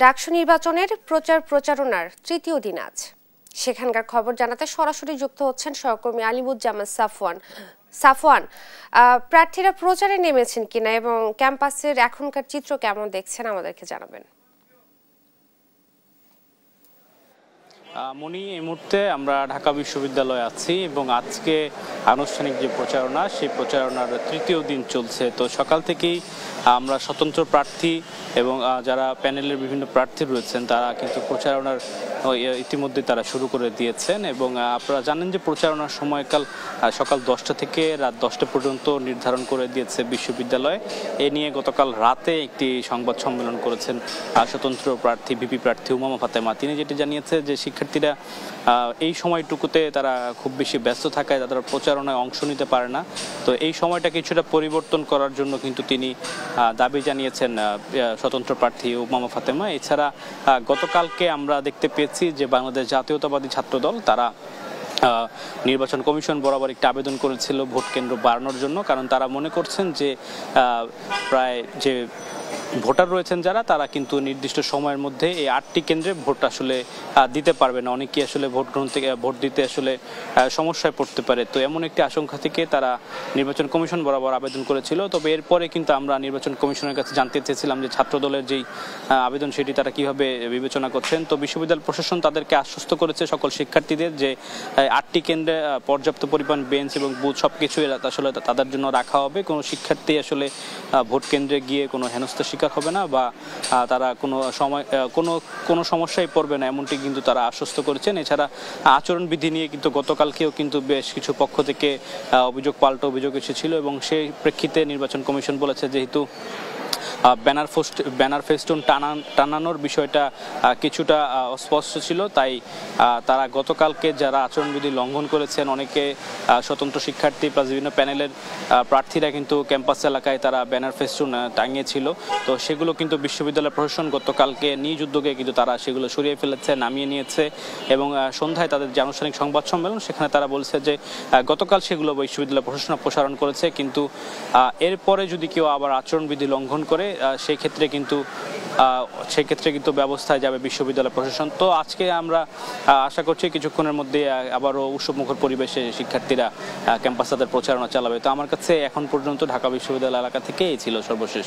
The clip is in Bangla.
ডাকসু নির্বাচনের প্রচারণার তৃতীয় দিন আজ। সেখানকার খবর জানাতে সরাসরি যুক্ত হচ্ছেন সহকর্মী আলিমুজ্জামান সাফওয়ান। প্রার্থীরা প্রচারে নেমেছেন কিনা এবং ক্যাম্পাসের এখনকার চিত্র কেমন দেখছেন আমাদেরকে জানাবেন। মনি, এই মুহূর্তে আমরা ঢাকা বিশ্ববিদ্যালয়ে আছি এবং আজকে আনুষ্ঠানিক যে প্রচারণা সেই প্রচারণার তৃতীয় দিন চলছে। তো সকাল থেকেই আমরা স্বতন্ত্র প্রার্থী এবং যারা প্যানেলের বিভিন্ন প্রার্থী রয়েছেন তারা কিন্তু প্রচারণার ইতিমধ্যে তারা শুরু করে দিয়েছেন এবং আপনারা জানেন যে প্রচারণার সময়কাল সকাল 10টা থেকে রাত 10টা পর্যন্ত নির্ধারণ করে দিয়েছে বিশ্ববিদ্যালয়। এ নিয়ে গতকাল রাতে একটি সংবাদ সম্মেলন করেছেন স্বতন্ত্র প্রার্থী ভিপি প্রার্থী উমামা ফাতেমা। তিনি যেটি জানিয়েছে যে শিক্ষার্থীরা এই সময়টুকুতে তারা খুব বেশি ব্যস্ত থাকায় তারা প্রচারণায় অংশ নিতে পারে না। তো এই সময়টা কিছুটা পরিবর্তন করার জন্য কিন্তু তিনি দাবি জানিয়েছেন স্বতন্ত্র প্রার্থী উমামা ফাতেমা। এছাড়া গতকালকে আমরা দেখতে পেয়েছি যে বাংলাদেশ জাতীয়তাবাদী ছাত্রদল তারা নির্বাচন কমিশন বরাবর একটি আবেদন করেছিল ভোট কেন্দ্র বাড়ানোর জন্য, কারণ তারা মনে করছেন যে প্রায় যে ভোটার রয়েছেন যারা তারা কিন্তু নির্দিষ্ট সময়ের মধ্যে এই 8টি কেন্দ্রে ভোট আসলে দিতে পারবে না, অনেকেই আসলে ভোট গ্রহণ থেকে ভোট দিতে আসলে সমস্যায় পড়তে পারে। তো এমন একটি আশঙ্কা থেকে তারা নির্বাচন কমিশন বরাবর আবেদন করেছিল। তবে এরপরে কিন্তু আমরা নির্বাচন কমিশনের কাছে জানতে চেয়েছিলাম যে ছাত্রদলের যেই আবেদন সেটি তারা কিভাবে বিবেচনা করছেন। তো বিশ্ববিদ্যালয় প্রশাসন তাদেরকে আশ্বস্ত করেছে সকল শিক্ষার্থীদের যে 8টি কেন্দ্রে পর্যাপ্ত পরিমাণ বেঞ্চ এবং বুথ সবকিছু আসলে তাদের জন্য রাখা হবে। কোনো শিক্ষার্থী আসলে ভোট কেন্দ্রে গিয়ে কোনো হেনস্থা শিকার হবে না বা তারা কোনো সমস্যায় পড়বে না, এমনটি কিন্তু তারা আশ্বস্ত করেছেন। এছাড়া আচরণবিধি নিয়ে কিন্তু গতকালকেও কিন্তু বেশ কিছু পক্ষ থেকে পাল্টা অভিযোগ এসেছিল এবং সেই প্রেক্ষিতে নির্বাচন কমিশন বলেছে যেহেতু ব্যানার ফেস্টুন টানানোর বিষয়টা কিছুটা অস্পষ্ট ছিল, তাই তারা গতকালকে যারা আচরণবিধি লঙ্ঘন করেছেন অনেকে স্বতন্ত্র শিক্ষার্থী প্লাস বিভিন্ন প্যানেলের প্রার্থীরা কিন্তু ক্যাম্পাস এলাকায় তারা ব্যানার ফেস্টুন টাঙিয়েছিল। তো সেগুলো কিন্তু বিশ্ববিদ্যালয় প্রশাসন গতকালকে নিজ উদ্যোগে কিন্তু তারা সেগুলো সরিয়ে ফেলেছে, নামিয়ে নিয়েছে এবং সন্ধ্যায় তাদের যে আনুষ্ঠানিক সংবাদ সম্মেলন সেখানে তারা বলছে যে গতকাল সেগুলো বিশ্ববিদ্যালয় প্রশাসন অপসারণ করেছে, কিন্তু এরপরে যদি কেউ আবার আচরণবিধি লঙ্ঘন করে সেই ক্ষেত্রে কিন্তু ব্যবস্থায় যাবে বিশ্ববিদ্যালয় প্রশাসন। তো আজকে আমরা আশা করছি কিছুক্ষণের মধ্যে আবারও উৎসবমুখর পরিবেশে শিক্ষার্থীরা ক্যাম্পাস তাদের প্রচারণা চালাবে। তো আমার কাছে এখন পর্যন্ত ঢাকা বিশ্ববিদ্যালয় এলাকা থেকে এই ছিল সর্বশেষ।